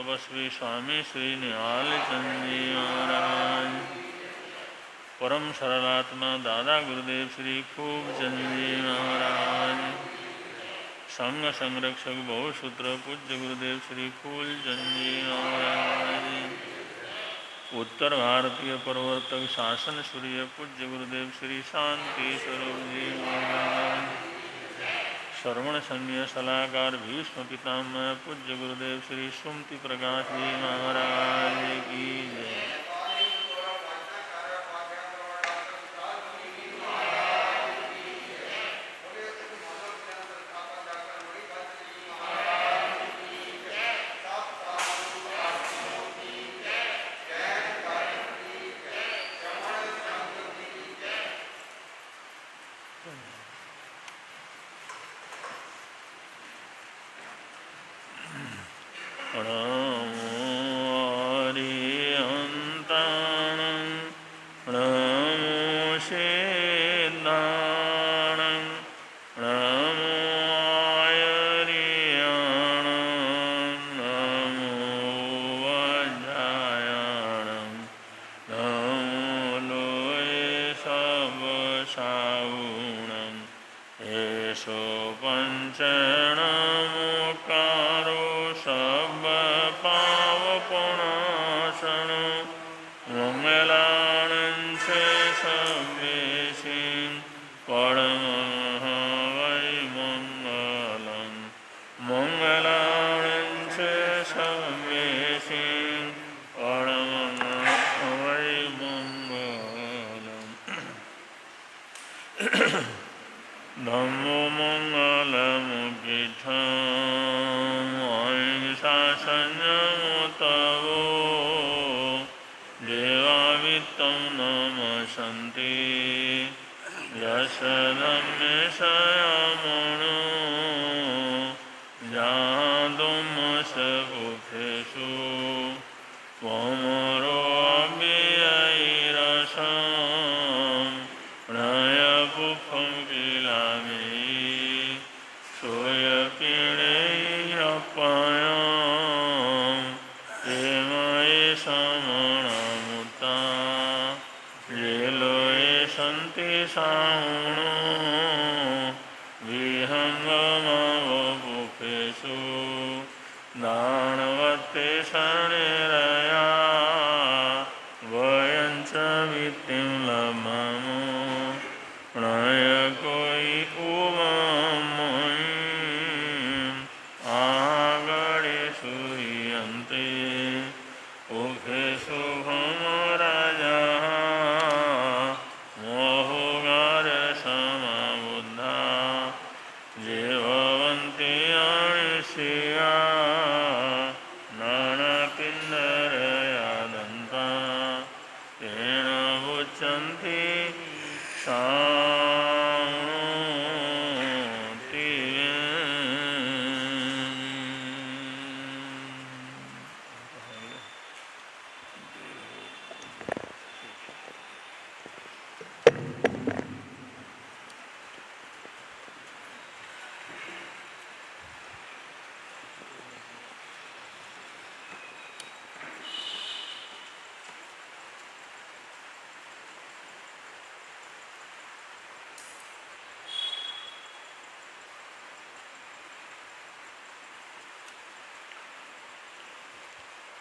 तपस्वी स्वामी श्री निहाल चंद जी महाराज, परम सरलात्मा दादा गुरुदेव श्री खूब चंद जी महाराज, संघ संरक्षक बहुसूत्र पूज्य गुरुदेव श्री फूल चंद जी महाराज, उत्तर भारतीय प्रवर्तक शासन सूर्य पूज्य गुरुदेव श्री शांति स्वरूप जी महाराज, श्रवण संज्ञ सलाहकार भीष्म पितामह पूज्य गुरुदेव श्री सुमति प्रकाश जी महाराज की जय।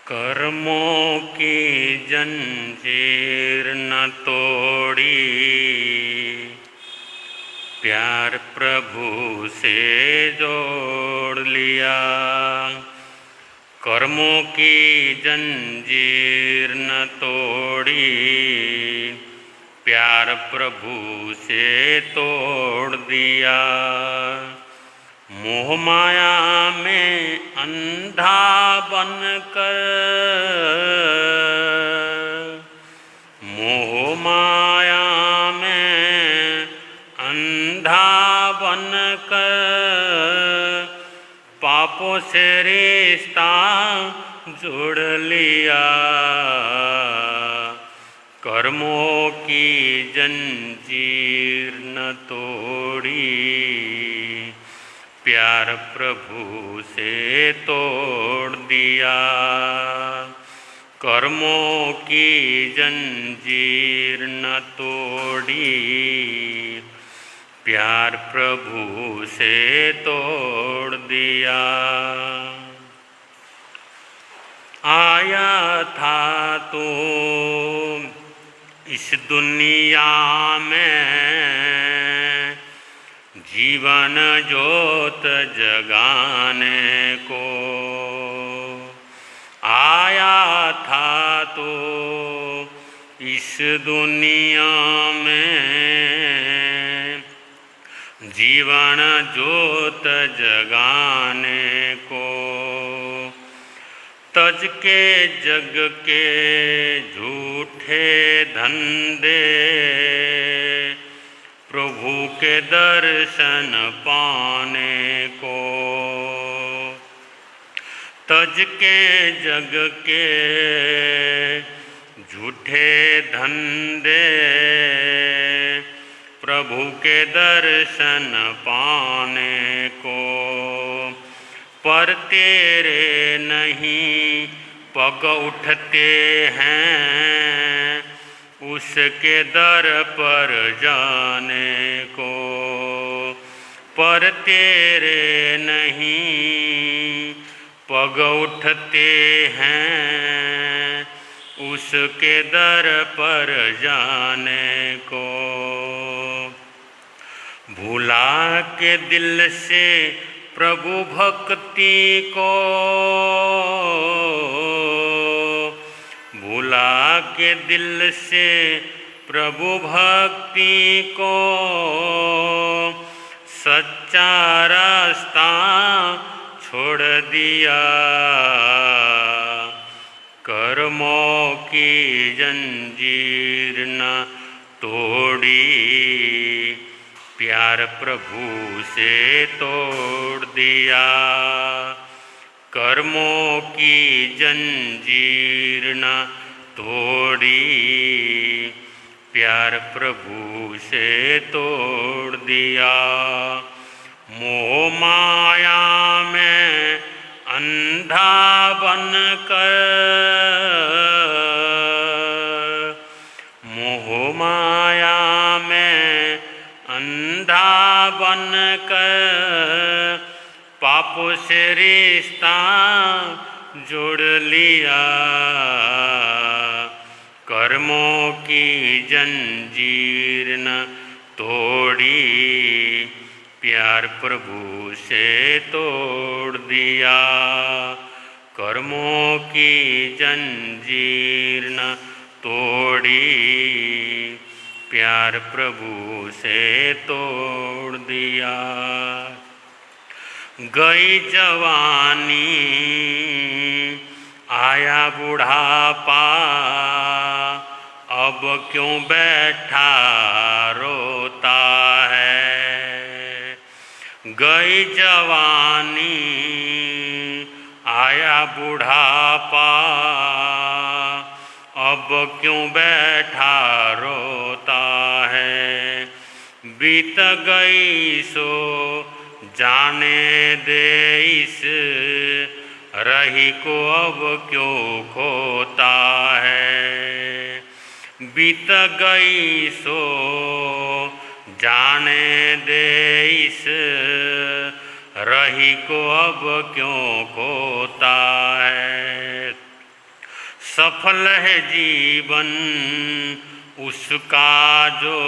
कर्मों की जंजीर न तोड़ी, प्यार प्रभु से जोड़ लिया। कर्मों की जंजीर न तोड़ी, प्यार प्रभु से तोड़ दिया। मोह माया में अंधा बनकर, मोह माया में अंधा बनकर, पापों से रिश्ता जोड़ लिया। कर्मों की जंजीर न तोड़ी, प्यार प्रभु से तोड़ दिया। कर्मों की जंजीर न तोड़ी, प्यार प्रभु से तोड़ दिया। आया था तो इस दुनिया में जीवन ज्योत जगाने को। आया था तो इस दुनिया में जीवन ज्योत जगाने को। तज के जग के झूठे धंधे, प्रभु के दर्शन पाने को। तज के जग के झूठे धंधे, प्रभु के दर्शन पाने को। पर तेरे नहीं पग उठते हैं उसके दर पर जाने को। पर तेरे नहीं पग उठते हैं उसके दर पर जाने को। भुला के दिल से प्रभु भक्ति को, भुला के दिल से प्रभु भक्ति को। सच्चा रास्ता छोड़ दिया, कर्मों की जंजीर न तोड़ी, प्यार प्रभु से तोड़ दिया। कर्मों की जंजीर न तोड़ी, प्यार प्रभु से तोड़ दिया। मोह माया में अंधा बनकर, मोह माया में अंधा बनकर, पाप से रिश्ता जोड़ लिया। कर्मों की जंजीर न तोड़ी, प्यार प्रभु से तोड़ दिया। कर्मों की जंजीर न तोड़ी, प्यार प्रभु से तोड़ दिया। गई जवानी आया बुढ़ापा, अब क्यों बैठा रोता है। गई जवानी आया बुढ़ापा, अब क्यों बैठा रोता है। बीत गई सो जाने दे इस रही को अब क्यों खोता है। बीत गई सो जाने दे इस रही को अब क्यों खोता है। सफल है जीवन उसका जो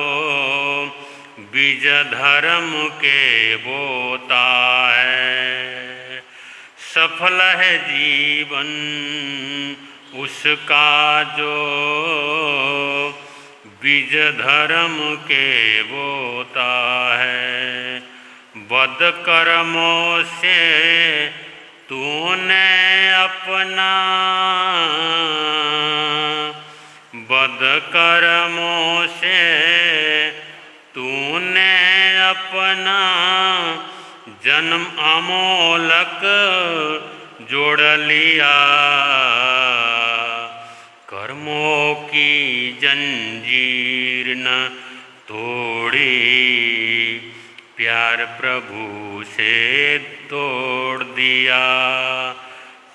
बीज धर्म के बोता है। सफल है जीवन उसका जो बीज धर्म के बोता है। बद कर्मों से तूने अपना, बद कर्मों से तूने अपना जन्म अमोलक जोड़ लिया। कर्मों की जंजीर न तोड़ी, प्यार प्रभु से तोड़ दिया।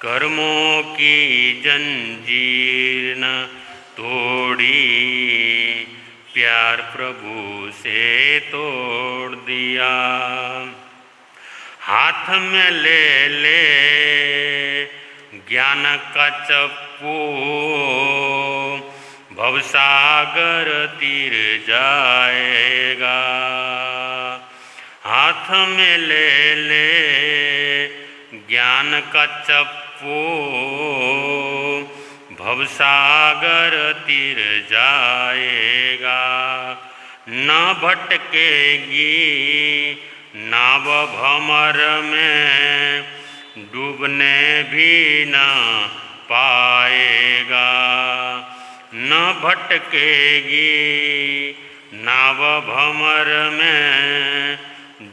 कर्मों की जंजीर न तोड़ी, प्यार प्रभु से तोड़ दिया। हाथ में ले ज्ञान का चप्पू, भवसागर तीर जाएगा। हाथ में ले ज्ञान का चप्पू, भवसागर तीर जाएगा। न भटकेगी नाव भंवर में, डूबने भी न पाएगा। न भटकेगी नाव भंवर में,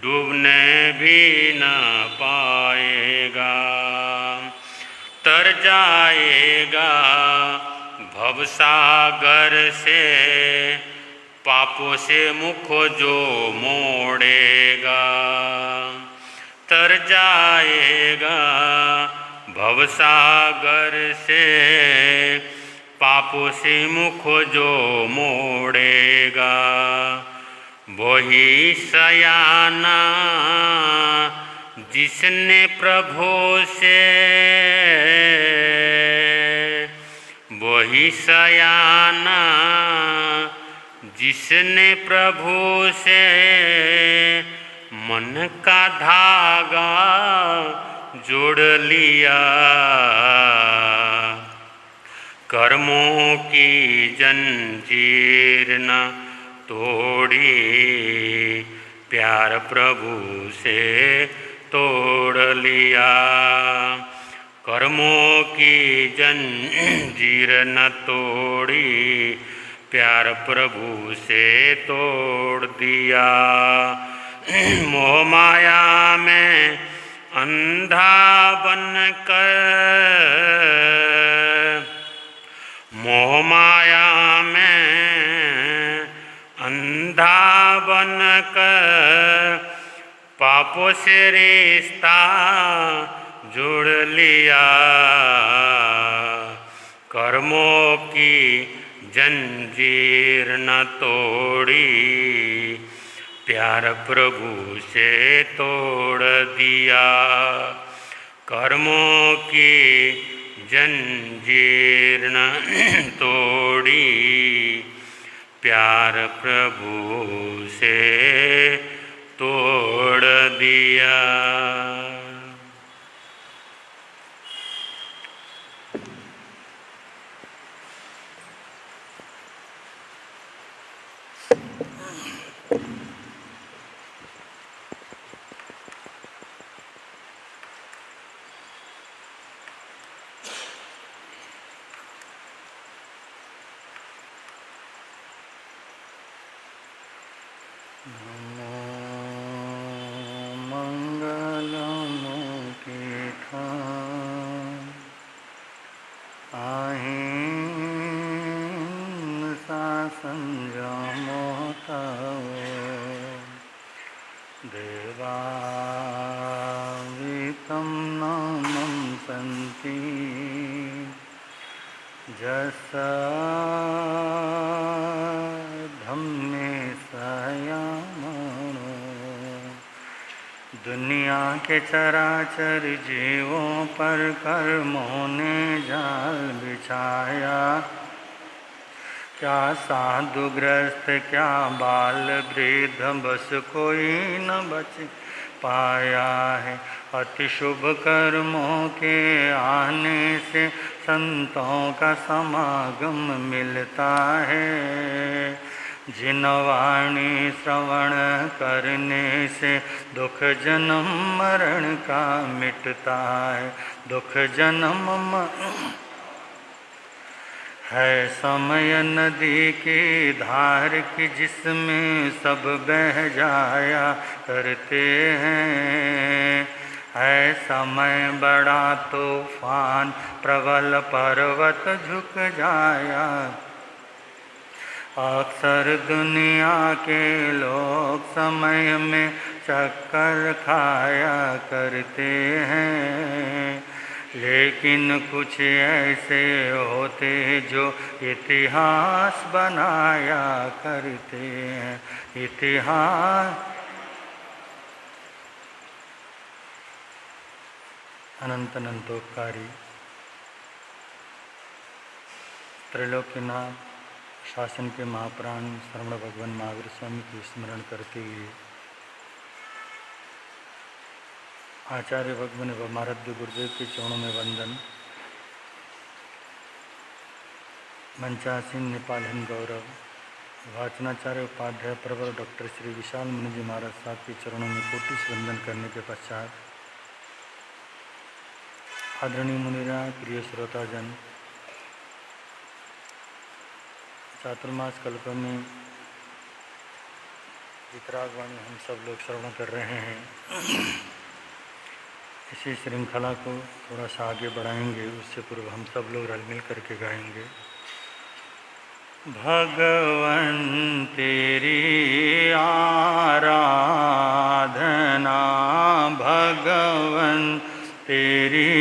डूबने भी न पाएगा। तर जाएगा भवसागर से, पापों से मुख जो मोड़ेगा। तर जाएगा भवसागर से, पापों से मुख जो मोड़ेगा। वही सयाना जिसने प्रभु से, वही सयाना जिसने प्रभु से मन का धागा जोड़ लिया। कर्मों की जंजीर न तोड़ी, प्यार प्रभु से तोड़ लिया। कर्मों की जंजीर न तोड़ी, प्यार प्रभु से तोड़ दिया। मोह माया में अंधा बनकर, मोह माया में अंधा बनकर, पापों से रिश्ता जोड़ लिया। कर्मों की जंजीर न तोड़ी, प्यार प्रभु से तोड़ दिया। कर्मों की जंजीर न तोड़ी, प्यार प्रभु से तोड़ दिया। दुनिया के चराचर जीवों पर कर्मों ने जाल बिछाया। क्या साधु ग्रस्त क्या बाल वृद्ध, बस कोई न बच पाया है। अति शुभ कर्मों के आने से संतों का समागम मिलता है। जिन वाणी श्रवण करने से दुख जन्म मरण का मिटता है। दुख जन्म है समय नदी की धार की, जिसमें सब बह जाया करते हैं। है समय बड़ा तूफान, प्रबल पर्वत झुक जाया। अक्सर दुनिया के लोग समय में चक्कर खाया करते हैं। लेकिन कुछ ऐसे होते जो इतिहास बनाया करते हैं। इतिहास अनंत अनंतोपकारी त्रैलोक्यनाथ शासन के महाप्राण श्रवण भगवान महावीर स्वामी की स्मरण करते हुए आचार्य भगवान व महाराज गुरुदेव के चरणों में वंदन। मंचासीन नेपाल हिंद गौरव वाचनाचार्य उपाध्याय प्रवर डॉक्टर श्री विशाल मुनि जी महाराज साहब के चरणों में कोटि वंदन करने के पश्चात आदरणीय मुनिराज, प्रिय श्रोताजन, चातुर्मास कल्प में वितरागवाणी हम सब लोग श्रवण कर रहे हैं। इसी श्रृंखला को थोड़ा सा आगे बढ़ाएंगे, उससे पूर्व हम सब लोग रल मिल करके गाएंगे। भगवन तेरी आराधना, भगवन तेरी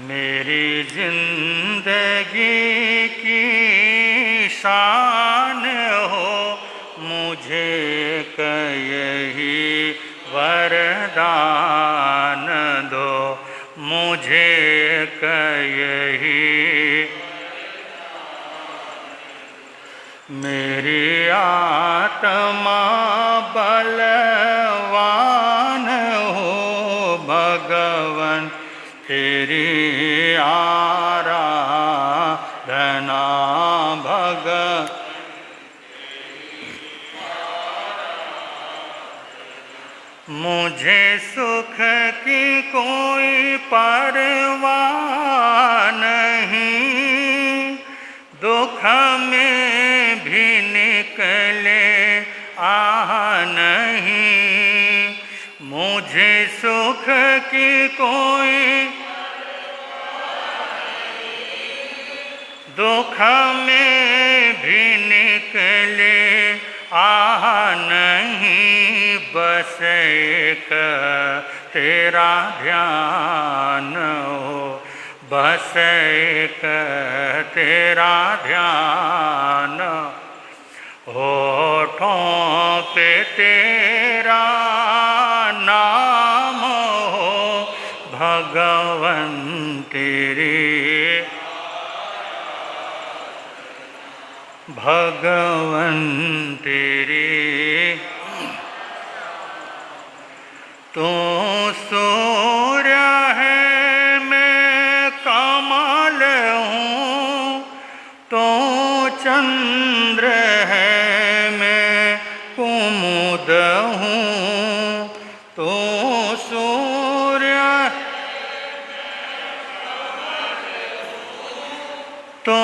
मेरी जिंदगी की शान हो, मुझे यही वरदान दो, मुझे यही मेरी आत्मा बलवान हो, भगवन तेरी आराधना, मुझे सुख की कोई परवाह नहीं, दुख में भी निकले नहीं, मुझे सुख की कोई दुख में भी निकले नहीं, बस एक तेरा ध्यान हो, बस एक तेरा ध्यान, होठों पे तेरा नाम हो, भगवन तेरी भगवन तेरी तू सूर्य है मैं कमल हूँ, तू चंद्र है मैं कुमुद हूँ, तू सूर्य तो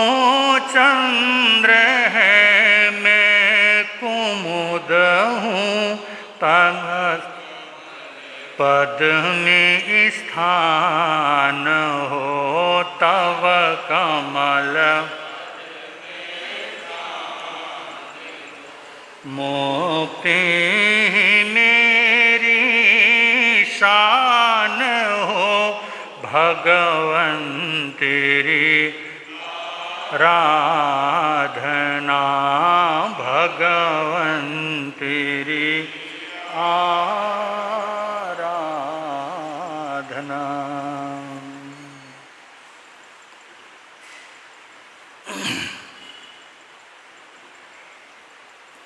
चंद्र है मैं कुमुद हूँ, तब पद में स्थान हो, तव कमल मुक्ति मेरी शान हो, भगवन तेरी राधना, भगवन तेरी आराधना।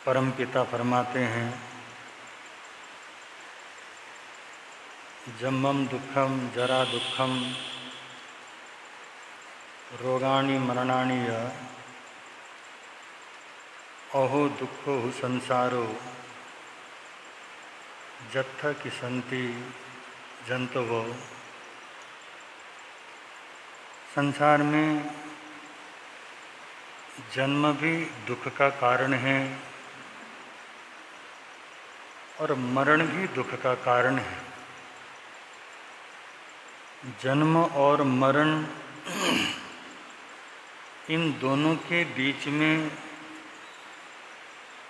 परम पिता फरमाते हैं, जन्मम दुखम जरा दुखम रोगाणि मरणानि य अहो दुखो संसारो जत्थ की संति जंतवो। संसार में जन्म भी दुख का कारण है और मरण भी दुख का कारण है। जन्म और मरण इन दोनों के बीच में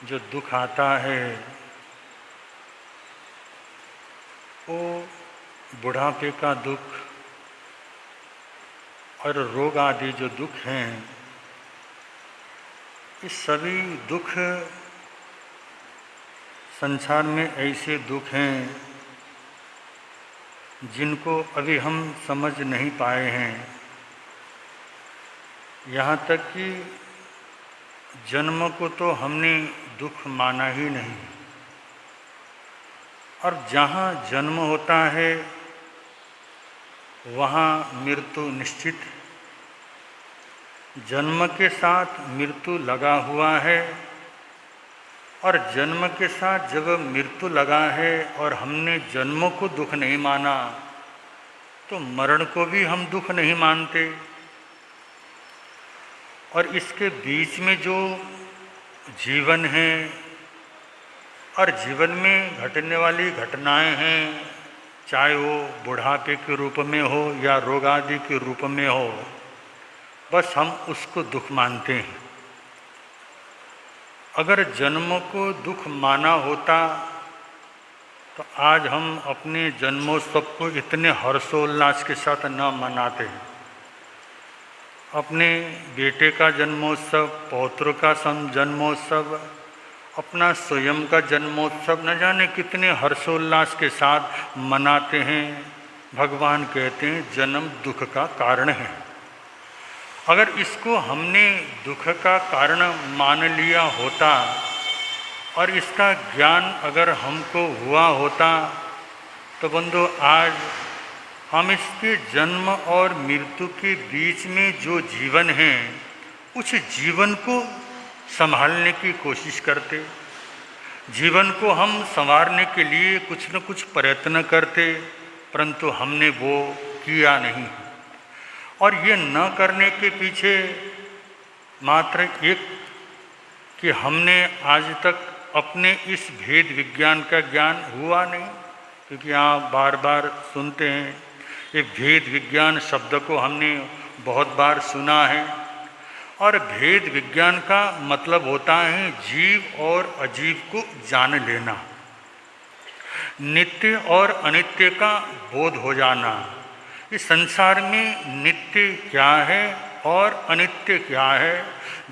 जो दुख आता है वो बुढ़ापे का दुख और रोग आदि जो दुख हैं, ये सभी दुख संसार में ऐसे दुख हैं जिनको अभी हम समझ नहीं पाए हैं। यहाँ तक कि जन्म को तो हमने दुख माना ही नहीं, और जहाँ जन्म होता है वहाँ मृत्यु निश्चित। जन्म के साथ मृत्यु लगा हुआ है, और जन्म के साथ जब मृत्यु लगा है और हमने जन्म को दुख नहीं माना, तो मरण को भी हम दुख नहीं मानते। और इसके बीच में जो जीवन है और जीवन में घटने वाली घटनाएं हैं, चाहे वो बुढ़ापे के रूप में हो या रोग आदि के रूप में हो, बस हम उसको दुख मानते हैं। अगर जन्म को दुख माना होता तो आज हम अपने जन्मोत्सव को इतने हर्षोल्लास के साथ न मनाते हैं। अपने बेटे का जन्मोत्सव, पौत्र का जन्मोत्सव, अपना स्वयं का जन्मोत्सव न जाने कितने हर्षोल्लास के साथ मनाते हैं। भगवान कहते हैं जन्म दुख का कारण है। अगर इसको हमने दुख का कारण मान लिया होता और इसका ज्ञान अगर हमको हुआ होता, तो बंधु आज हम इसके जन्म और मृत्यु के बीच में जो जीवन है, उस जीवन को संभालने की कोशिश करते, जीवन को हम संवारने के लिए कुछ न कुछ प्रयत्न करते, परंतु हमने वो किया नहीं। और ये न करने के पीछे मात्र एक कि हमने आज तक अपने इस भेद विज्ञान का ज्ञान हुआ नहीं। क्योंकि आप बार बार सुनते हैं, ये भेद विज्ञान शब्द को हमने बहुत बार सुना है, और भेद विज्ञान का मतलब होता है जीव और अजीव को जान लेना, नित्य और अनित्य का बोध हो जाना। इस संसार में नित्य क्या है और अनित्य क्या है,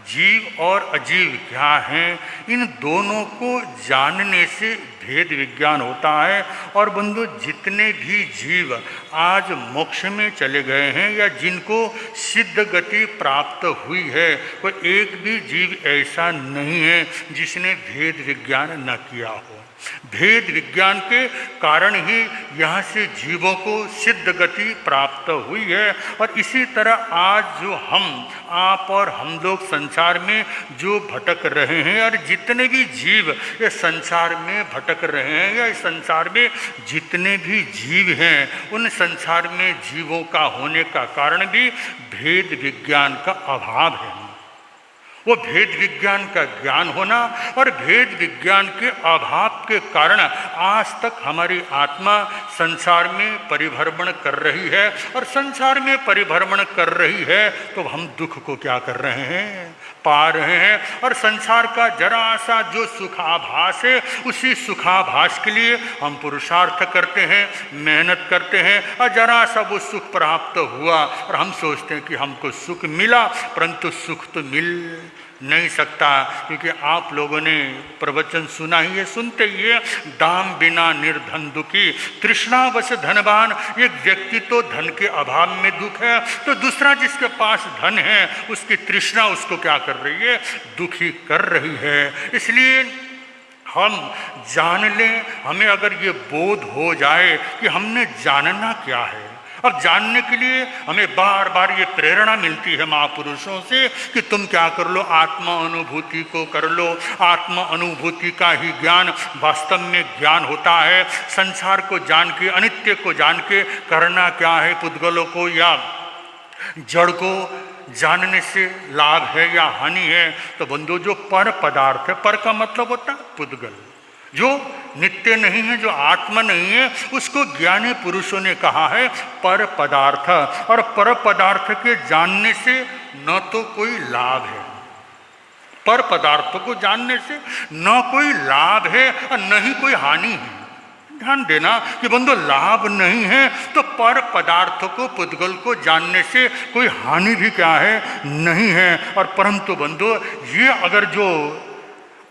जीव और अजीव क्या है, इन दोनों को जानने से भेद विज्ञान होता है। और बंधु, जितने भी जीव आज मोक्ष में चले गए हैं या जिनको सिद्ध गति प्राप्त हुई है, कोई एक भी जीव ऐसा नहीं है जिसने भेद विज्ञान न किया हो। भेद विज्ञान के कारण ही यहाँ से जीवों को सिद्ध गति प्राप्त हुई है। और इसी तरह आज जो आप और हम लोग संसार में जो भटक रहे हैं, और जितने भी जीव ये संसार में भटक रहे हैं, या इस संसार में जितने भी जीव हैं, उन संसार में जीवों का होने का कारण भी भेद विज्ञान का अभाव है। वो भेद विज्ञान का ज्ञान होना और भेद विज्ञान के अभाव के कारण आज तक हमारी आत्मा संसार में परिभ्रमण कर रही है। और संसार में परिभ्रमण कर रही है तो हम दुख को क्या कर रहे हैं, पा रहे हैं। और संसार का जरा सा जो सुखाभास है, उसी सुखाभास के लिए हम पुरुषार्थ करते हैं, मेहनत करते हैं, और जरा सा वो सुख प्राप्त हुआ और हम सोचते हैं कि हमको सुख मिला, परंतु सुख तो मिल नहीं सकता। क्योंकि आप लोगों ने प्रवचन सुना ही है, सुनते ही है, दाम बिना निर्धन दुखी, तृष्णावश धनवान। एक व्यक्ति तो धन के अभाव में दुख है, तो दूसरा जिसके पास धन है उसकी तृष्णा उसको क्या कर रही है, दुखी कर रही है। इसलिए हम जान लें, हमें अगर ये बोध हो जाए कि हमने जानना क्या है। अब जानने के लिए हमें बार बार ये प्रेरणा मिलती है महापुरुषों से कि तुम क्या कर लो, आत्मा अनुभूति को कर लो। आत्मा अनुभूति का ही ज्ञान वास्तव में ज्ञान होता है। संसार को जान के, अनित्य को जान के करना क्या है, पुद्गलों को या जड़ को जानने से लाभ है या हानि है। तो बंधु, जो पर पदार्थ है, पर का मतलब होता है पुद्गल, जो नित्य नहीं है, जो आत्मा नहीं है, उसको ज्ञानी पुरुषों ने कहा है पर पदार्थ। और पर पदार्थ के जानने से न तो कोई लाभ है, पर पदार्थ को जानने से न कोई लाभ है और न ही कोई हानि है। ध्यान देना कि बंधु लाभ नहीं है तो पर पदार्थ को पुद्गल को जानने से कोई हानि भी क्या है, नहीं है। और परंतु बंधु ये अगर जो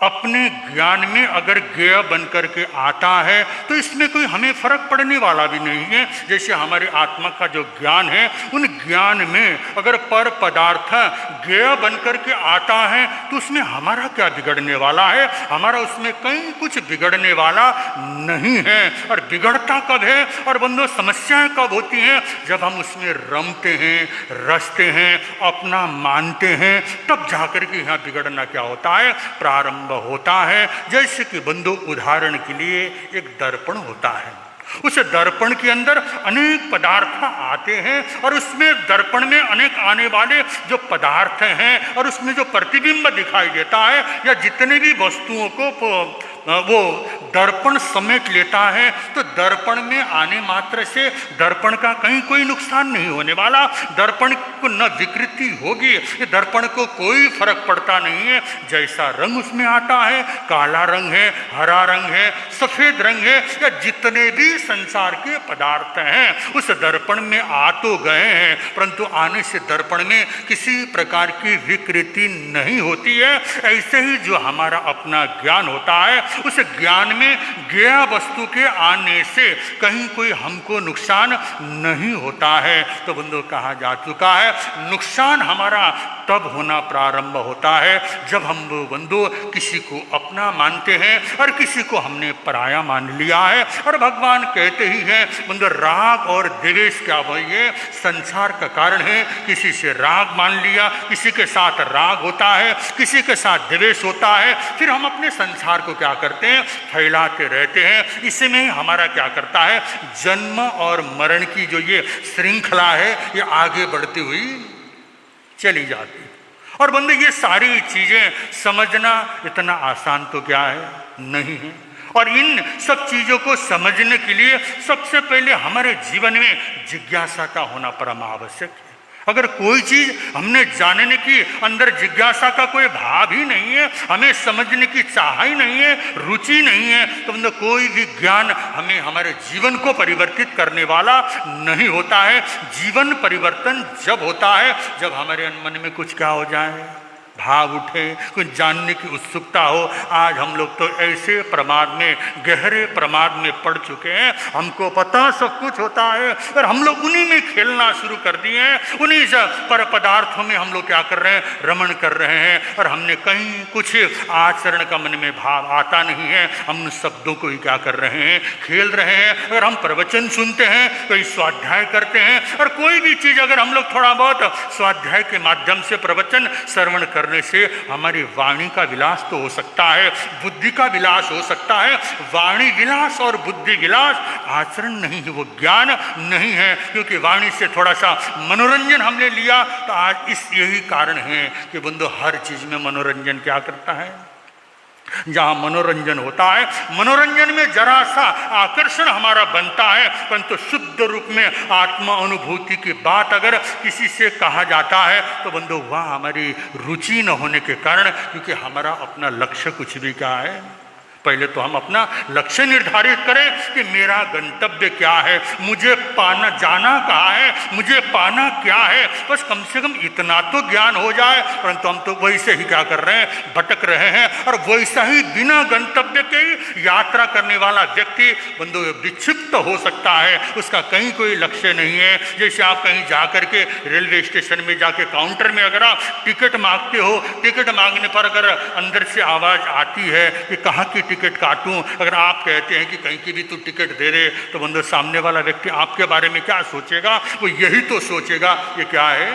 अपने ज्ञान में अगर ज्ञेय बन करके आता है तो इसमें कोई हमें फर्क पड़ने वाला भी नहीं है। जैसे हमारे आत्मा का जो ज्ञान है, उन ज्ञान में अगर पर पदार्थ ज्ञेय बन करके आता है तो उसमें हमारा क्या बिगड़ने वाला है, हमारा उसमें कहीं कुछ बिगड़ने वाला नहीं है। और बिगड़ता कब है और बंधु समस्याएं कब होती हैं, जब हम उसमें रमते हैं, रचते हैं, अपना मानते हैं, तब जाकर के यहाँ बिगड़ना क्या होता है, प्रारंभ होता है। जैसे कि बंधु उदाहरण के लिए एक दर्पण होता है, उस दर्पण के अंदर अनेक पदार्थ आते हैं और उसमें दर्पण में अनेक आने वाले जो पदार्थ हैं और उसमें जो प्रतिबिंब दिखाई देता है या जितने भी वस्तुओं को वो दर्पण समेट लेता है, तो दर्पण में आने मात्र से दर्पण का कहीं कोई नुकसान नहीं होने वाला, दर्पण को न विकृति होगी, दर्पण को कोई फर्क पड़ता नहीं है। जैसा रंग उसमें आता है, काला रंग है, हरा रंग है, सफेद रंग है, या जितने भी संसार के पदार्थ हैं उस दर्पण में आ तो गए हैं, परंतु आने से दर्पण में किसी प्रकार की विकृति नहीं होती है। ऐसे ही जो हमारा अपना ज्ञान होता है, उस ज्ञान में ज्ञेय वस्तु के आने से कहीं कोई हमको नुकसान नहीं होता है। तो बंधु कहा जा चुका है, नुकसान हमारा तब होना प्रारंभ होता है जब हम बंधु किसी को अपना मानते हैं और किसी को हमने पराया मान लिया है। और भगवान कहते ही हैं बंधु, राग और द्वेष क्या भाई ये संसार का कारण है। किसी से राग मान लिया, किसी के साथ राग होता है, किसी के साथ द्वेष होता है, फिर हम अपने संसार को क्या करते हैं, फैलाते रहते हैं। इसमें हमारा क्या करता है, जन्म और मरण की जो ये श्रृंखला है ये आगे बढ़ती हुई चली जाती। और बंधु ये सारी चीजें समझना इतना आसान तो क्या है, नहीं है। और इन सब चीजों को समझने के लिए सबसे पहले हमारे जीवन में जिज्ञासा का होना परम आवश्यक है। अगर कोई चीज हमने जानने की अंदर जिज्ञासा का कोई भाव ही नहीं है, हमें समझने की चाह ही नहीं है, रुचि नहीं है, तो मतलब कोई भी ज्ञान हमें हमारे जीवन को परिवर्तित करने वाला नहीं होता है। जीवन परिवर्तन जब होता है जब हमारे मन में कुछ क्या हो जाए, भाव उठे, कुछ जानने की उत्सुकता हो। आज हम लोग तो ऐसे प्रमाद में, गहरे प्रमाद में पड़ चुके हैं, हमको पता सब कुछ होता है और हम लोग उन्हीं में खेलना शुरू कर दिए हैं, उन्हीं पर पदार्थों में हम लोग क्या कर रहे हैं, रमण कर रहे हैं। और हमने कहीं कुछ आचरण का मन में भाव आता नहीं है, हम उन शब्दों को ही क्या कर रहे हैं, खेल रहे हैं। अगर हम प्रवचन सुनते हैं, कोई स्वाध्याय करते हैं, और कोई भी चीज़ अगर हम लोग थोड़ा बहुत स्वाध्याय के माध्यम से प्रवचन श्रवण करने से हमारी वाणी का विलास तो हो सकता है, बुद्धि का विलास हो सकता है। वाणी विलास और बुद्धि विलास आचरण नहीं है, वो ज्ञान नहीं है। क्योंकि वाणी से थोड़ा सा मनोरंजन हमने लिया, तो आज इस यही कारण है कि बंधु हर चीज में मनोरंजन क्या करता है, जहाँ मनोरंजन होता है, मनोरंजन में जरा सा आकर्षण हमारा बनता है, परंतु शुद्ध रूप में आत्मा अनुभूति की बात अगर किसी से कहा जाता है तो बंधु वह हमारी रुचि न होने के कारण, क्योंकि हमारा अपना लक्ष्य कुछ भी क्या है, पहले तो हम अपना लक्ष्य निर्धारित करें कि मेरा गंतव्य क्या है, मुझे पाना, जाना कहाँ है, मुझे पाना क्या है। बस कम से कम इतना तो ज्ञान हो जाए, परंतु हम तो वैसे ही क्या कर रहे हैं, भटक रहे हैं। और वैसा ही बिना गंतव्य के यात्रा करने वाला व्यक्ति बंधु विक्षिप्त हो सकता है, उसका कहीं कोई लक्ष्य नहीं है। जैसे आप कहीं जा करके रेलवे स्टेशन में जाके काउंटर में अगर आप टिकट मांगते हो, टिकट मांगने पर अगर अंदर से आवाज़ आती है कि कहाँ की टिकट काटूं, अगर आप कहते हैं कि कहीं की भी तू टिकट दे दे, तो बंधु सामने वाला व्यक्ति आपके बारे में क्या सोचेगा, वो यही तो सोचेगा ये क्या है,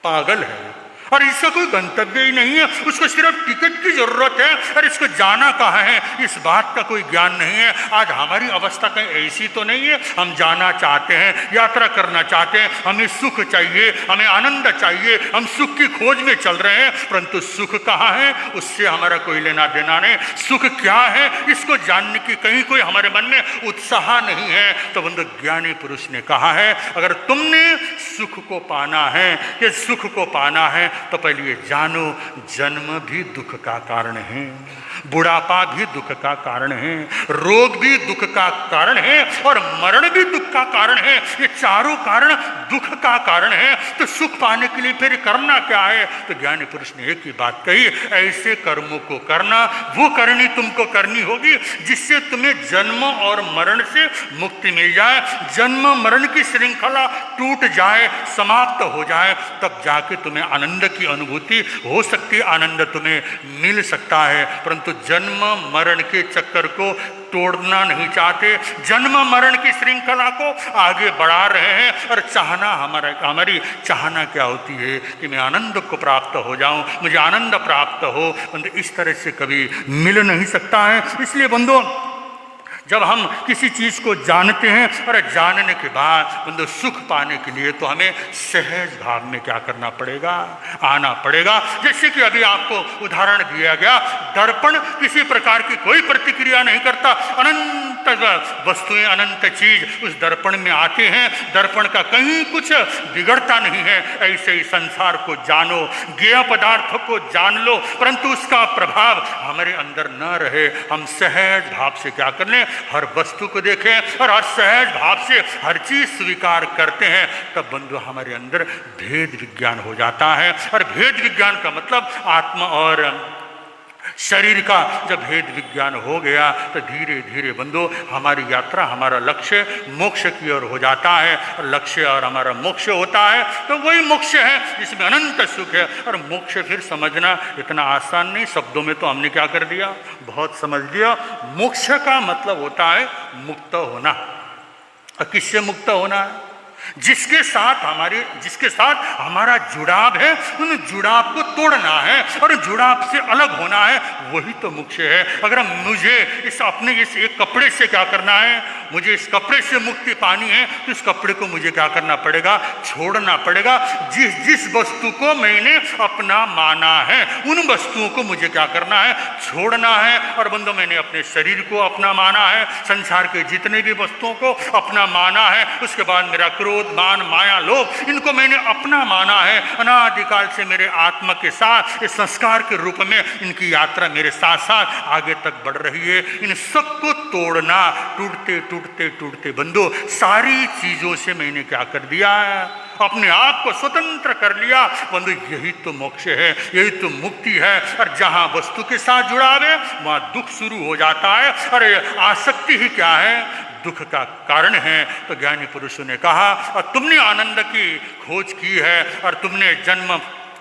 पागल है और इसका कोई गंतव्य ही नहीं है, उसको सिर्फ टिकट की जरूरत है और इसको जाना कहाँ है, इस बात का कोई ज्ञान नहीं है। आज हमारी अवस्था कहीं ऐसी तो नहीं है, हम जाना चाहते हैं, यात्रा करना चाहते हैं, हमें सुख चाहिए, हमें आनंद चाहिए, हम सुख की खोज में चल रहे हैं, परंतु सुख कहाँ है, उससे हमारा कोई लेना देना नहीं। सुख क्या है इसको जानने की कहीं कोई हमारे मन में उत्साह नहीं है। तो बंधु ज्ञानी पुरुष ने कहा है, अगर तुमने सुख को पाना है, ये सुख को पाना है तो पहले ये जानो, जन्म भी दुख का कारण है, बुढ़ापा भी दुख का कारण है, रोग भी दुख का कारण है और मरण भी दुख का कारण है। ये चारों कारण दुख का कारण है। तो सुख पाने के लिए फिर करना क्या है? तो ज्ञानी पुरुष ने एक ही बात कही, ऐसे कर्मों को करना, वो करनी तुमको करनी होगी जिससे तुम्हें जन्म और मरण से मुक्ति मिल जाए, जन्म मरण की श्रृंखला टूट जाए, समाप्त हो जाए, तब जाके तुम्हें आनंद की अनुभूति हो सकती है, आनंद तुम्हें मिल सकता है। परंतु जन्म मरण के चक्कर को तोड़ना नहीं चाहते, जन्म मरण की श्रृंखला को आगे बढ़ा रहे हैं। और चाहना हमारी चाहना क्या होती है कि मैं आनंद को प्राप्त हो जाऊं, मुझे आनंद प्राप्त हो, परंतु इस तरह से कभी मिल नहीं सकता है। इसलिए बंधु, जब हम किसी चीज़ को जानते हैं और जानने के बाद बंधु सुख पाने के लिए तो हमें सहज भाव में क्या करना पड़ेगा? आना पड़ेगा। जैसे कि अभी आपको उदाहरण दिया गया, दर्पण किसी प्रकार की कोई प्रतिक्रिया नहीं करता, अनंत वस्तुएं, अनंत चीज उस दर्पण में आते हैं, दर्पण का कहीं कुछ बिगड़ता नहीं है। ऐसे ही संसार को जानो, ज्ञेय पदार्थ को जान लो, परंतु उसका प्रभाव हमारे अंदर न रहे। हम सहज भाव से क्या कर लें? हर वस्तु को देखें और हर सहज भाव से हर चीज स्वीकार करते हैं, तब बंधु हमारे अंदर भेद विज्ञान हो जाता है। और भेद विज्ञान का मतलब आत्मा और शरीर का जब भेद विज्ञान हो गया तो धीरे धीरे बंधु हमारी यात्रा, हमारा लक्ष्य मोक्ष की ओर हो जाता है। और लक्ष्य और हमारा मोक्ष होता है तो वही मोक्ष है जिसमें अनंत सुख है। और मोक्ष फिर समझना इतना आसान नहीं, शब्दों में तो हमने क्या कर दिया, बहुत समझ लिया। मोक्ष का मतलब होता है मुक्त होना। और किससे मुक्त होना है? जिसके साथ हमारा जुड़ाव है, उन जुड़ाव को तोड़ना है और जुड़ाव से अलग होना है, वही तो मोक्ष है। अगर मुझे इस एक कपड़े से क्या करना है, मुझे इस कपड़े से मुक्ति पानी है, तो इस कपड़े को मुझे क्या करना पड़ेगा? छोड़ना पड़ेगा। जिस वस्तु को मैंने अपना माना है, उन वस्तुओं को मुझे क्या करना है? छोड़ना है। और बंधु, मैंने अपने शरीर को अपना माना है, संसार के जितने भी वस्तुओं को अपना माना है, उसके बाद मेरा क्रोध, मान, माया, लोभ, इनको मैंने अपना माना है। अनादिकाल से मेरे आत्मा के साथ इस संस्कार के रूप में इनकी यात्रा मेरे साथ साथ आगे तक बढ़ रही है। इन सबको तोड़ना, टूटते टूटते टूटते बंधु सारी चीजों से मैंने क्या कर दिया है? अपने आप को स्वतंत्र कर लिया। बंधु, यही तो मोक्ष है, यही तो मुक्ति है। और जहां वस्तु के साथ जुड़ाव है वहां दुख शुरू हो जाता है। और आसक्ति ही क्या है? दुख का कारण है। तो ज्ञानी पुरुषों ने कहा, और तुमने आनंद की खोज की है और तुमने जन्म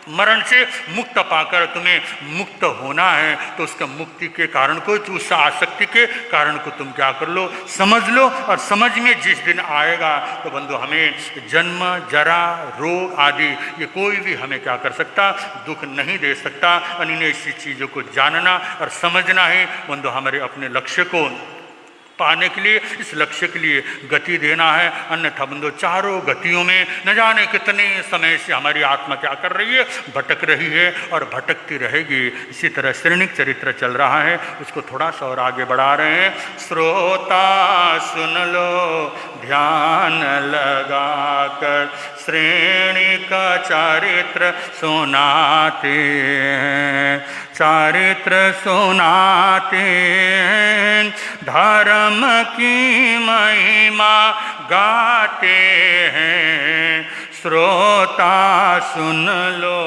मरण से मुक्त पाकर तुम्हें मुक्त होना है, तो उसका मुक्ति के कारण को, उस आसक्ति के कारण को तुम क्या कर लो? समझ लो। और समझ में जिस दिन आएगा तो बंधु हमें जन्म, जरा, रोग आदि ये कोई भी हमें क्या कर सकता? दुख नहीं दे सकता। अन्य ऐसी चीज़ों को जानना और समझना ही बंधु हमारे अपने लक्ष्य को पाने के लिए, इस लक्ष्य के लिए गति देना है। अन्यथा बंधु चारों गतियों में न जाने कितने समय से हमारी आत्मा क्या कर रही है? भटक रही है और भटकती रहेगी। इसी तरह श्रेणिक चरित्र चल रहा है, उसको थोड़ा सा और आगे बढ़ा रहे हैं। श्रोता सुन लो ध्यान लगाकर, श्रेणी का चरित्र सुनाते हैं, चरित्र सुनाते हैं, धर्म की महिमा गाते हैं। श्रोता सुन लो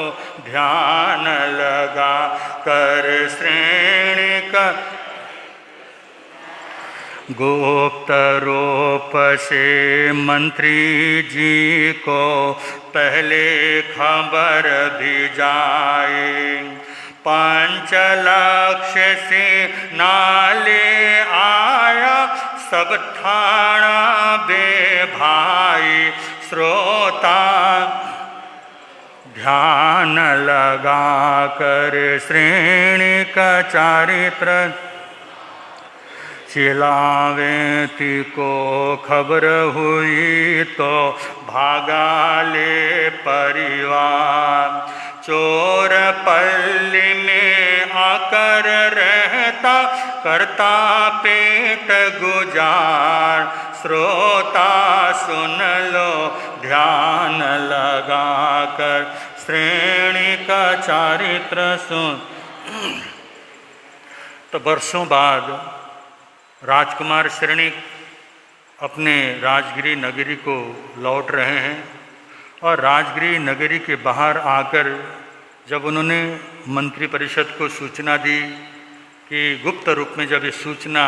ध्यान लगा कर, श्रेणी का गुप्त रूप से मंत्री जी को पहले खबर भी जाए, पंचलक्ष्य से नाले आया सब ठाणा बे भाई। श्रोता ध्यान लगा कर, श्रेणी का चरित्र चिलावेती को खबर हुई तो भागा ले परिवार। चोर पल्ली में आकर रहता, करता पेट गुजार। श्रोता सुन लो ध्यान लगा कर, श्रेणी का चारित्र सुन। तो वर्षों बाद राजकुमार श्रेणिक अपने राजगिरी नगरी को लौट रहे हैं और राजगिरी नगरी के बाहर आकर जब उन्होंने मंत्री परिषद को सूचना दी कि गुप्त रूप में जब ये सूचना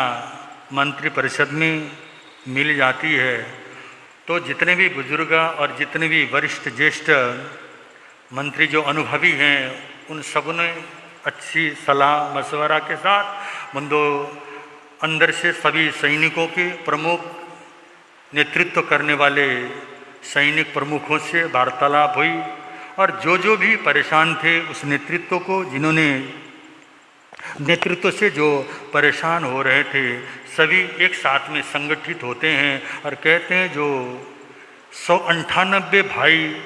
मंत्री परिषद में मिल जाती है तो जितने भी बुजुर्ग और जितने भी वरिष्ठ ज्येष्ठ मंत्री जो अनुभवी हैं उन सब ने अच्छी सलाह मशवरा के साथ बंदो अंदर से सभी सैनिकों के प्रमुख नेतृत्व करने वाले सैनिक प्रमुखों से वार्तालाप हुई और जो भी परेशान थे उस नेतृत्व को जिन्होंने नेतृत्व से जो परेशान हो रहे थे सभी एक साथ में संगठित होते हैं और कहते हैं जो 198 भाई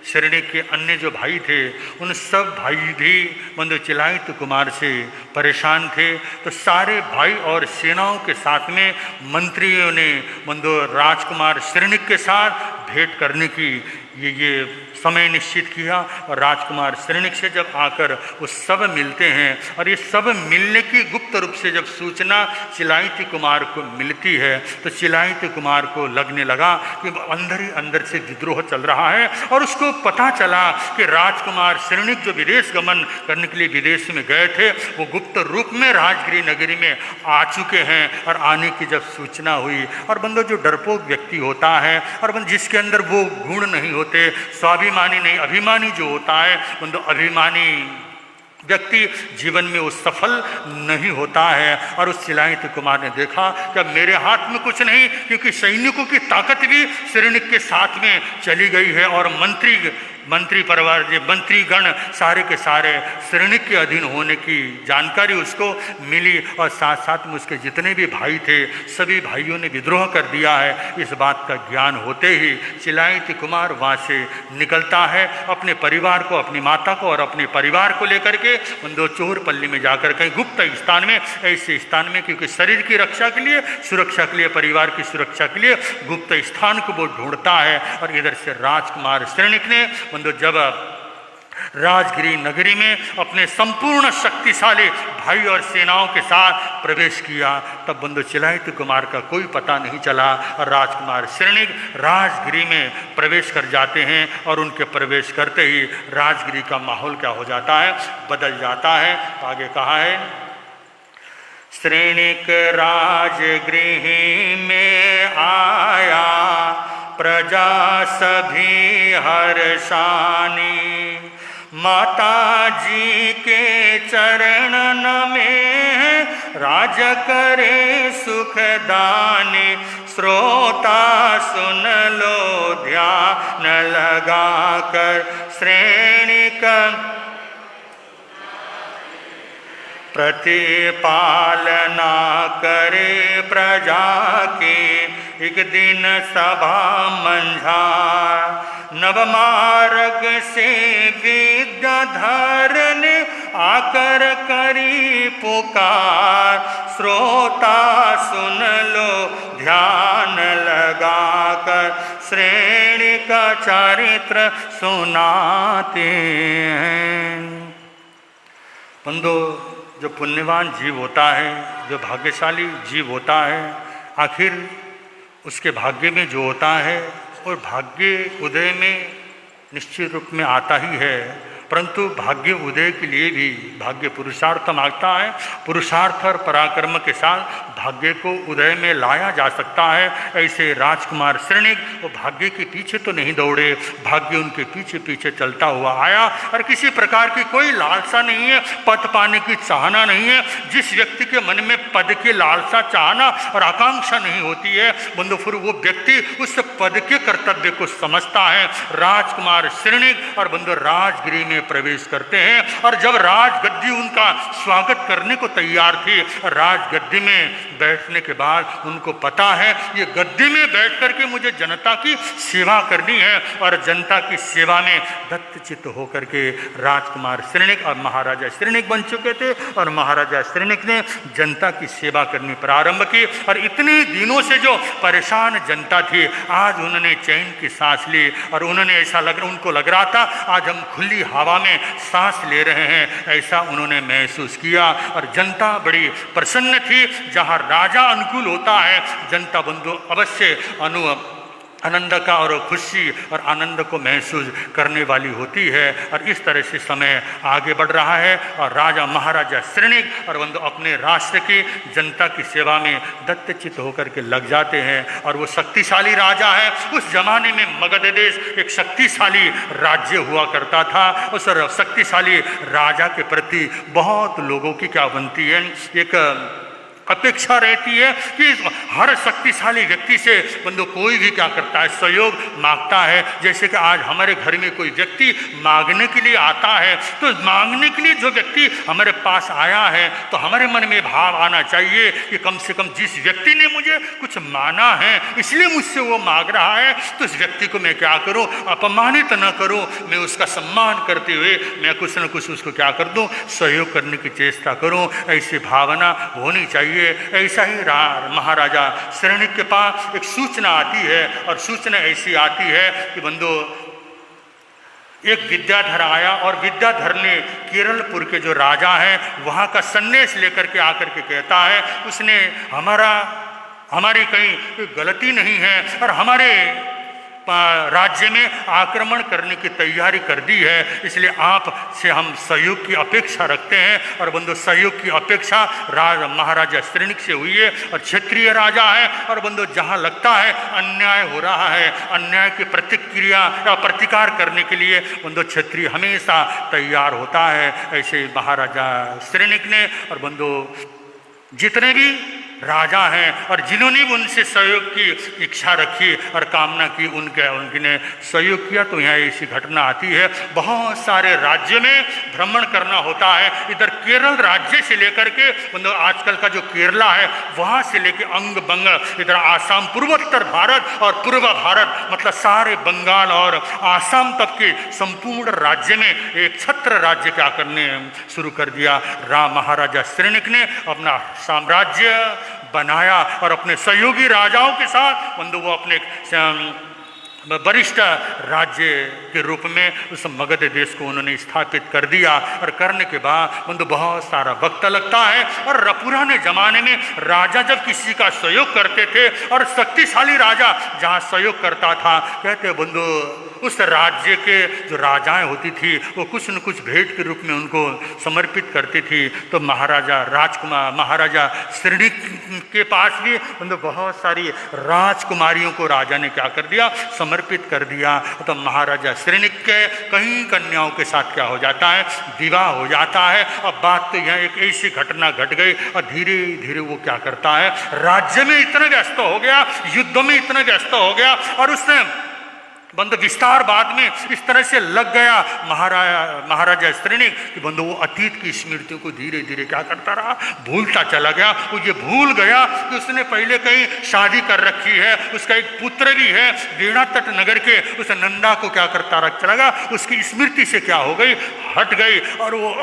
श्रेणी के अन्य जो भाई थे उन सब भाई भी बंधु चिलायत कुमार से परेशान थे। तो सारे भाई और सेनाओं के साथ में मंत्रियों ने बंधु राजकुमार श्रेणिक के साथ भेंट करने की ये समय निश्चित किया और राजकुमार श्रेणिक से जब आकर वो सब मिलते हैं और ये सब मिलने की गुप्त रूप से जब सूचना चिलायत कुमार को मिलती है तो चिलायत कुमार को लगने लगा कि अंदर ही अंदर से विद्रोह चल रहा है और उसको पता चला कि राजकुमार श्रेणिक जो विदेश गमन करने के लिए विदेश में गए थे वो गुप्त रूप में राजगिरी नगरी में आ चुके हैं और आने की जब सूचना हुई और बंदो जो डरपोक व्यक्ति होता है और बंद जिसके अंदर वो गुण नहीं होते स्वाभिमानी नहीं अभिमानी जो होता है बंदो अभिमानी व्यक्ति जीवन में वो सफल नहीं होता है। और उस चिलायत कुमार ने देखा कि अब मेरे हाथ में कुछ नहीं क्योंकि सैनिकों की ताकत भी श्रेणिक के साथ में चली गई है और मंत्री परिवार जो मंत्रीगण सारे के सारे श्रेणिक के अधीन होने की जानकारी उसको मिली और साथ साथ में उसके जितने भी भाई थे सभी भाइयों ने विद्रोह कर दिया है। इस बात का ज्ञान होते ही चिलायत कुमार वहाँ से निकलता है अपने परिवार को अपनी माता को और अपने परिवार को लेकर के बंदो चोरपल्ली में जाकर कहीं गुप्त स्थान में ऐसे स्थान में क्योंकि शरीर की रक्षा के लिए सुरक्षा के लिए परिवार की सुरक्षा के लिए गुप्त स्थान को वो ढूंढता है। और इधर से राजकुमार श्रेणिक ने जब राजगिरी नगरी में अपने संपूर्ण शक्तिशाली भाई और सेनाओं के साथ प्रवेश किया तब बंधु चिलायत कुमार का कोई पता नहीं चला और राजकुमार श्रेणिक राजगिरी में प्रवेश कर जाते हैं और उनके प्रवेश करते ही राजगिरी का माहौल क्या हो जाता है बदल जाता है। आगे कहा है श्रेणिक राजगृह में आया प्रजा सभी हर्षानी माता जी के चरणन में राज करे सुखदानी श्रोता सुन लो ध्यान लगा कर श्रेणिक प्रतिपालना करे प्रजा की एक दिन सभा मंझार नवमार्ग से विद्याधर ने आकर करी पुकार श्रोता सुन लो ध्यान लगा कर श्रेणी का चरित्र सुनाते हैं। बंधु जो पुण्यवान जीव होता है जो भाग्यशाली जीव होता है आखिर उसके भाग्य में जो होता है और भाग्य उदय में निश्चित रूप में आता ही है परंतु भाग्य उदय के लिए भी भाग्य पुरुषार्थ मांगता है। पुरुषार्थ और पराक्रम के साथ भाग्य को उदय में लाया जा सकता है। ऐसे राजकुमार श्रेणिक वो भाग्य के पीछे तो नहीं दौड़े भाग्य उनके पीछे पीछे चलता हुआ आया और किसी प्रकार की कोई लालसा नहीं है पद पाने की चाहना नहीं है। जिस व्यक्ति के मन में पद की लालसा चाहना और आकांक्षा नहीं होती है बंधु फिर वो व्यक्ति उस पद के कर्तव्य को समझता है। राजकुमार श्रेणिक और बंधु राजगिरी में में प्रवेश करते हैं। और जब राजगद्दी उनका स्वागत करने को तैयार थी, राजगद्दी में बैठने के बाद उनको पता है ये गद्दी में बैठ करके मुझे जनता की सेवा करनी है, और जनता की सेवा में दत्तचित्त होकर के राजकुमार श्रेणिक और महाराजा श्रेणिक बन चुके थे। और महाराजा श्रेणिक ने जनता की सेवा करनी प्रारंभ की, और इतने दिनों से जो परेशान जनता थी आज उन्होंने चैन की सांस ली, और उन्होंने उनको लग रहा था आज हम खुली हवा में सांस ले रहे हैं, ऐसा उन्होंने महसूस किया। और जनता बड़ी प्रसन्न थी। जहां राजा अनुकूल होता है जनता बंधु अवश्य आनंद का और खुशी और आनंद को महसूस करने वाली होती है। और इस तरह से समय आगे बढ़ रहा है, और राजा महाराजा श्रेणिक और बंधु अपने राष्ट्र की जनता की सेवा में दत्तचित्त होकर के लग जाते हैं। और वो शक्तिशाली राजा है। उस जमाने में मगध देश एक शक्तिशाली राज्य हुआ करता था। उस शक्तिशाली राजा के प्रति बहुत लोगों की क्या बनती है, एक अपेक्षा रहती है कि हर शक्तिशाली व्यक्ति से बंधु कोई भी क्या करता है, सहयोग मांगता है। जैसे कि आज हमारे घर में कोई व्यक्ति मांगने के लिए आता है, तो मांगने के लिए जो व्यक्ति हमारे पास आया है तो हमारे मन में भाव आना चाहिए कि कम से कम जिस व्यक्ति ने मुझे कुछ माना है इसलिए मुझसे वो मांग रहा है, तो उस व्यक्ति को मैं क्या करूं, अपमानित न करूं, मैं उसका सम्मान करते हुए मैं कुछ न कुछ उसको क्या कर दूं, सहयोग करने की चेष्टा करूं। ऐसी भावना होनी चाहिए। ऐसा ही महाराजा श्रेणिक के पास एक सूचना आती है, और सूचना ऐसी आती है कि बंधु एक विद्याधर आया, और विद्याधर ने केरलपुर के जो राजा हैं वहाँ का संदेश लेकर के आकर के कहता है उसने हमारी कहीं गलती नहीं है और हमारे राज्य में आक्रमण करने की तैयारी कर दी है, इसलिए आप से हम सहयोग की अपेक्षा रखते हैं। और बंधु सहयोग की अपेक्षा महाराजा श्रेणिक से हुई है, और क्षेत्रीय राजा है। और बंधु जहाँ लगता है अन्याय हो रहा है, अन्याय की प्रतिक्रिया या प्रतिकार करने के लिए बंधु क्षेत्रीय हमेशा तैयार होता है। ऐसे महाराजा श्रेणिक ने और बंधु जितने भी राजा हैं और जिन्होंने भी उनसे सहयोग की इच्छा रखी और कामना की उनने सहयोग किया। तो यहाँ ऐसी घटना आती है, बहुत सारे राज्य में भ्रमण करना होता है। इधर केरल राज्य से लेकर के मतलब आजकल का जो केरला है वहाँ से लेकर अंग बंग, इधर आसाम, पूर्वोत्तर भारत और पूर्व भारत मतलब सारे बंगाल और आसाम तक के संपूर्ण राज्य में एक छत्र राज्य क्या करने शुरू कर दिया। महाराजा श्रेणिक ने अपना साम्राज्य बनाया और अपने सहयोगी राजाओं के साथ बंधु वो अपने वरिष्ठ राज्य के रूप में उस मगध देश को उन्होंने स्थापित कर दिया। और करने के बाद बंधु बहुत सारा वक्त लगता है। और पुराने जमाने में राजा जब किसी का सहयोग करते थे और शक्तिशाली राजा जहाँ सहयोग करता था, कहते बंधु उस राज्य के जो राजाएं होती थी वो कुछ न कुछ भेंट के रूप में उनको समर्पित करती थी। तो महाराजा श्रेणिक के पास भी बंधु बहुत सारी राजकुमारियों को राजा ने क्या कर दिया, समर्पित कर दिया। तो महाराजा श्रेणिक के कई कन्याओं के साथ क्या हो जाता है, विवाह हो जाता है। अब बात तो यहाँ एक ऐसी घटना घट गई और धीरे धीरे वो क्या करता है, राज्य में इतना व्यस्त हो गया, युद्ध में इतना व्यस्त हो गया और उसने बंधु विस्तार बाद में इस तरह से लग गया महाराजा श्रेणिक कि बंधु वो अतीत की स्मृतियों को धीरे धीरे क्या करता रहा, भूलता चला गया। वो ये भूल गया कि उसने पहले कहीं शादी कर रखी है, उसका एक पुत्र भी है वीणा तट नगर के, उस नंदा को क्या करता चला गया, उसकी स्मृति से क्या हो गई, हट गई। और वो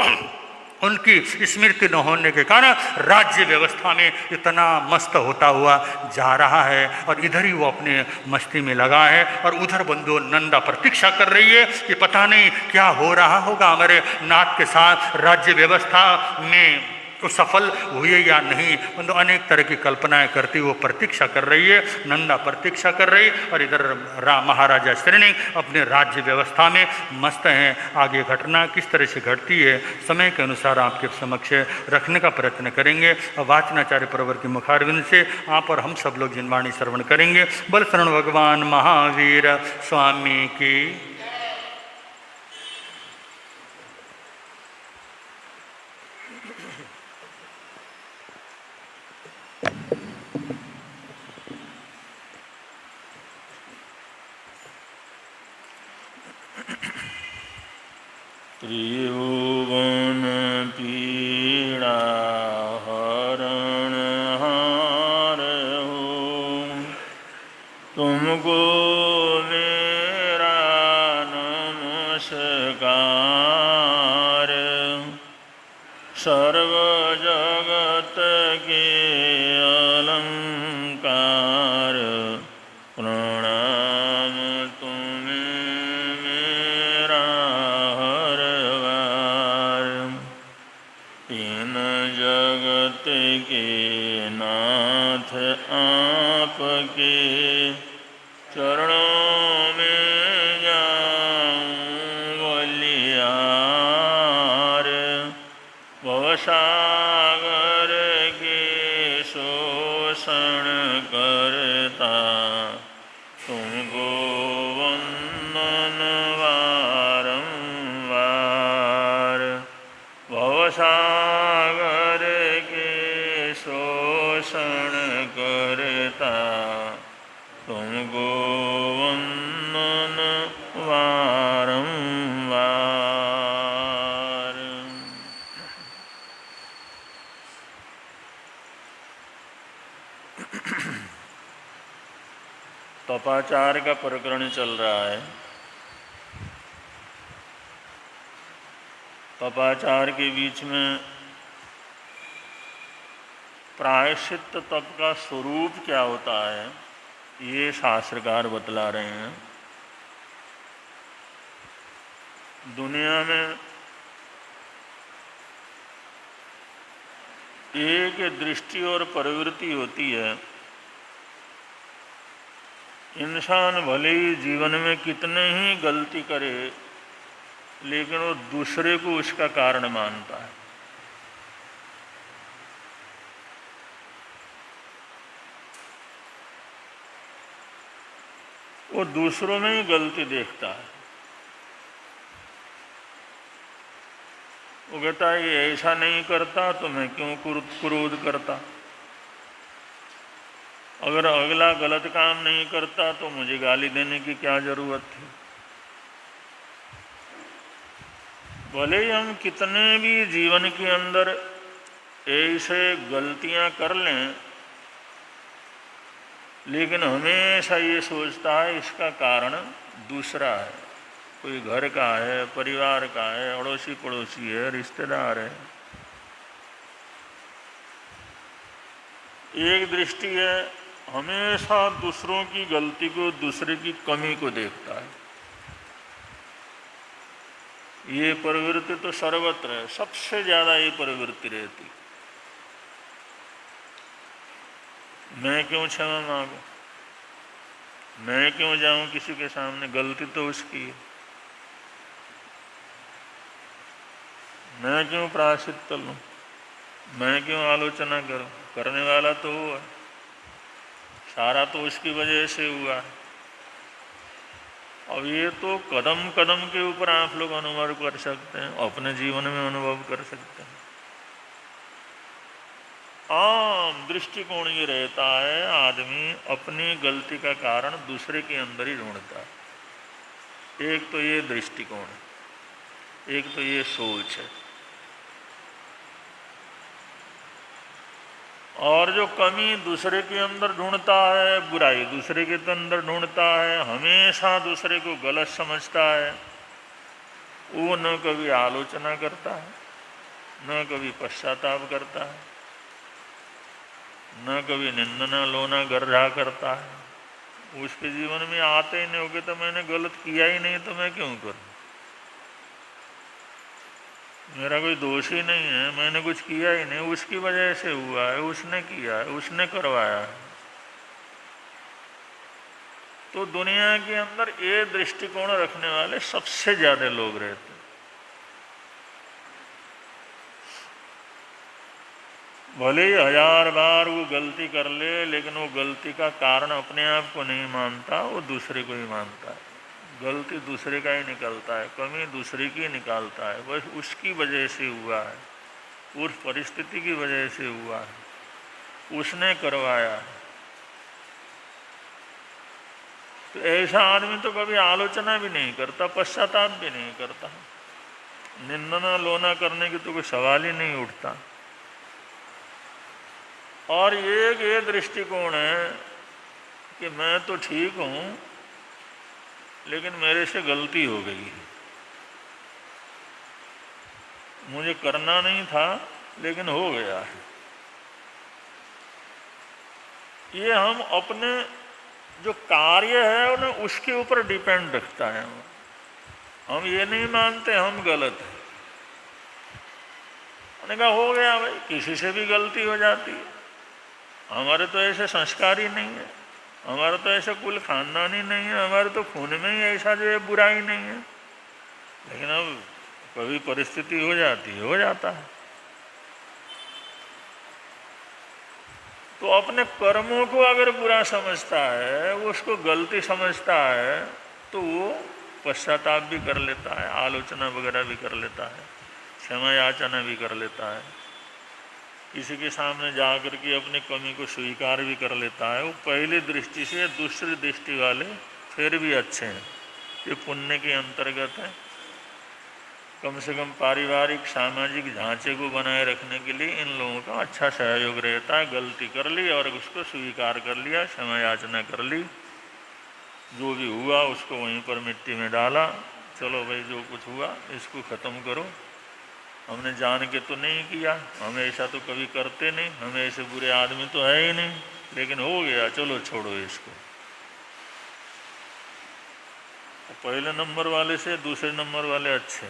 उनकी स्मृति न होने के कारण राज्य व्यवस्था में इतना मस्त होता हुआ जा रहा है और इधर ही वो अपने मस्ती में लगा है। और उधर बंधु नंदा प्रतीक्षा कर रही है कि पता नहीं क्या हो रहा होगा हमारे नाथ के साथ, राज्य व्यवस्था में तो सफल हुए या नहीं। बंधु अनेक तरह की कल्पनाएं करती वो प्रतीक्षा कर रही है, नंदा प्रतीक्षा कर रही। और इधर महाराजा श्रेणिक अपने राज्य व्यवस्था में मस्त हैं। आगे घटना किस तरह से घटती है समय के अनुसार आपके समक्ष रखने का प्रयत्न करेंगे। वाचनाचार्य प्रवर की मुखारविंद से आप और हम सब लोग जिनवाणी श्रवण करेंगे। बल शरण भगवान महावीर स्वामी की। त्रिभुवन पीड़ा हरण हार हो, तुमको मेरा नमस्कार। सर्व जगत के अलंकार, प्रणाम तुम्हें मेरा हर बार। तीन जगत के नाथ आपके चरणों में जाऊं बलिहार। भवसागर के शोषण करता, तुमको वंदन बारंबार। भवसागर के शोषण करता, तुमको वंदन बारंबार। तपाचार का प्रकरण चल रहा है। तपाचार के बीच में प्रायश्चित्त तप का स्वरूप क्या होता है, ये शास्त्रकार बतला रहे हैं। दुनिया में एक दृष्टि और प्रवृत्ति होती है। इंसान भले ही जीवन में कितने ही गलती करे, लेकिन वो दूसरे को उसका कारण मानता है। वो दूसरों में ही गलती देखता है। वो कहता है ये ऐसा नहीं करता तो मैं क्यों क्रोध करता। अगर अगला गलत काम नहीं करता तो मुझे गाली देने की क्या जरूरत थी। भले ही हम कितने भी जीवन के अंदर ऐसे गलतियां कर लें, लेकिन हमेशा ये सोचता है इसका कारण दूसरा है। कोई घर का है, परिवार का है, अड़ोसी पड़ोसी है, रिश्तेदार है। एक दृष्टि है, हमेशा दूसरों की गलती को, दूसरे की कमी को देखता है। ये प्रवृत्ति तो सर्वत्र है, सबसे ज्यादा ये प्रवृत्ति रहती। मैं क्यों क्षमा मांगू, मैं क्यों जाऊं किसी के सामने, गलती तो उसकी है। मैं क्यों प्रायश्चित्त लूं, मैं क्यों आलोचना करूं, करने वाला तो वो है, सारा तो उसकी वजह से हुआ है। अब ये तो कदम कदम के ऊपर आप लोग अनुभव कर सकते हैं, अपने जीवन में अनुभव कर सकते हैं। आम दृष्टिकोण ये रहता है, आदमी अपनी गलती का कारण दूसरे के अंदर ही ढूंढता है। एक तो ये दृष्टिकोण है, एक तो ये सोच है। और जो कमी दूसरे के अंदर ढूंढता है, बुराई दूसरे के अंदर ढूंढता है, हमेशा दूसरे को गलत समझता है, वो न कभी आलोचना करता है, न कभी पश्चाताप करता है, न कभी निंदना लोना गर्जा करता है। उसके जीवन में आते ही नहीं होगे तो मैंने गलत किया ही नहीं तो मैं क्यों करूं, मेरा कोई दोष ही नहीं है, मैंने कुछ किया ही नहीं, उसकी वजह से हुआ है, उसने किया है, उसने करवाया है। तो दुनिया के अंदर ये दृष्टिकोण रखने वाले सबसे ज्यादा लोग रहते हैं। भले ही 1000 बार वो गलती कर ले, लेकिन वो गलती का कारण अपने आप को नहीं मानता, वो दूसरे को ही मानता है। गलती दूसरे का ही निकलता है, कमी दूसरे की निकालता है, वह उसकी वजह से हुआ है, उस परिस्थिति की वजह से हुआ है, उसने करवाया है। तो ऐसा आदमी तो कभी आलोचना भी नहीं करता, पश्चाताप भी नहीं करता। निंदना लोना करने की तो कोई सवाल ही नहीं उठता। और ये दृष्टिकोण है कि मैं तो ठीक हूँ लेकिन मेरे से गलती हो गई, मुझे करना नहीं था लेकिन हो गया है। ये हम अपने जो कार्य है उन्हें उसके ऊपर डिपेंड रखता है। हम ये नहीं मानते हम गलत हैं। मैंने कहा हो गया भाई, किसी से भी गलती हो जाती है। हमारे तो ऐसे संस्कार ही नहीं है, हमारा तो ऐसा कुल खानदान ही नहीं है, हमारे तो खून में ही ऐसा जो है बुराई नहीं है। लेकिन अब कभी परिस्थिति हो जाती है, हो जाता है। तो अपने कर्मों को अगर बुरा समझता है, वो उसको गलती समझता है, तो वो पश्चाताप भी कर लेता है, आलोचना वगैरह भी कर लेता है, क्षमा याचना भी कर लेता है, किसी के सामने जाकर के अपनी कमी को स्वीकार भी कर लेता है। वो पहली दृष्टि से दूसरी दृष्टि वाले फिर भी अच्छे हैं, ये पुण्य के अंतर्गत है। कम से कम पारिवारिक सामाजिक ढांचे को बनाए रखने के लिए इन लोगों का अच्छा सहयोग रहता है। गलती कर ली और उसको स्वीकार कर लिया, क्षमा याचना कर ली, जो भी हुआ उसको वहीं पर मिट्टी में डाला, चलो भाई जो कुछ हुआ इसको ख़त्म करो, हमने जान के तो नहीं किया, हम ऐसा तो कभी करते नहीं, हम ऐसे बुरे आदमी तो है ही नहीं, लेकिन हो गया, चलो छोड़ो इसको। पहले नंबर वाले से दूसरे नंबर वाले अच्छे,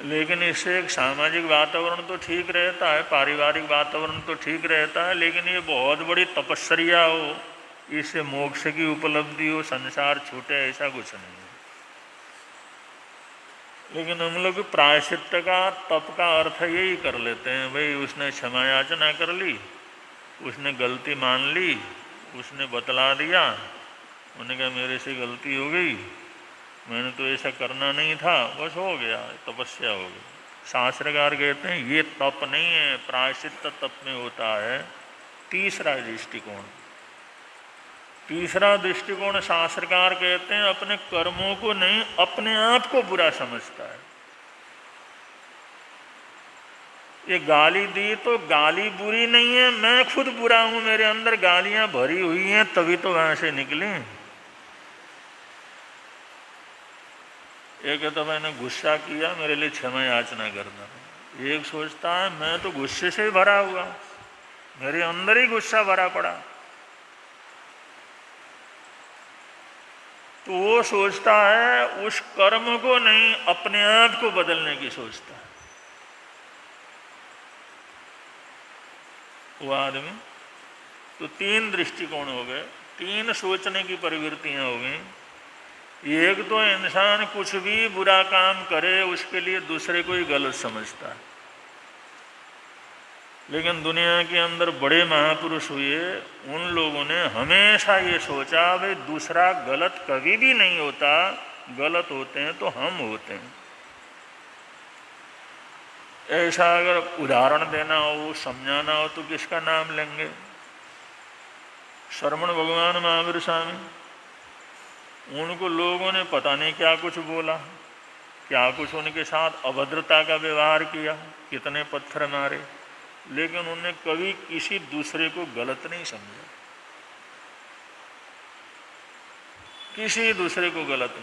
लेकिन इससे एक सामाजिक वातावरण तो ठीक रहता है, पारिवारिक वातावरण तो ठीक रहता है, लेकिन ये बहुत बड़ी तपस्या हो, इससे मोक्ष की उपलब्धि हो, संसार छूटे, ऐसा कुछ नहीं है। लेकिन हम लोग प्रायश्चित्त का, तप का अर्थ यही कर लेते हैं, भाई उसने क्षमा याचना कर ली, उसने गलती मान ली, उसने बतला दिया, उन्होंने कहा मेरे से गलती हो गई, मैंने तो ऐसा करना नहीं था, बस हो गया, तपस्या हो गई। शास्त्रकार कहते हैं ये तप नहीं है, प्रायश्चित्त तप में होता है तीसरा दृष्टिकोण। तीसरा दृष्टिकोण शास्त्रकार कहते हैं अपने कर्मों को नहीं, अपने आप को बुरा समझता है। ये गाली दी तो गाली बुरी नहीं है, मैं खुद बुरा हूं, मेरे अंदर गालियां भरी हुई हैं, तभी तो वहां से निकली। एक तो मैंने गुस्सा किया, मेरे लिए क्षमा याचना करना। एक सोचता है मैं तो गुस्से से भरा हुआ, मेरे अंदर ही गुस्सा भरा पड़ा, तो वो सोचता है उस कर्म को नहीं, अपने आप को बदलने की सोचता है वो आदमी। तो तीन दृष्टिकोण हो गए, तीन सोचने की प्रवृत्तियां हो गई। एक तो इंसान कुछ भी बुरा काम करे उसके लिए दूसरे को ही गलत समझता है, लेकिन दुनिया के अंदर बड़े महापुरुष हुए, उन लोगों ने हमेशा ये सोचा भाई दूसरा गलत कभी भी नहीं होता, गलत होते हैं तो हम होते हैं। ऐसा अगर उदाहरण देना हो, समझाना हो तो किसका नाम लेंगे? श्रवण भगवान महावीर स्वामी, उनको लोगों ने पता नहीं क्या कुछ बोला, क्या कुछ उनके साथ अभद्रता का व्यवहार किया, कितने पत्थर मारे, लेकिन उन्होंने कभी किसी दूसरे को गलत नहीं समझा, किसी दूसरे को गलत नहीं।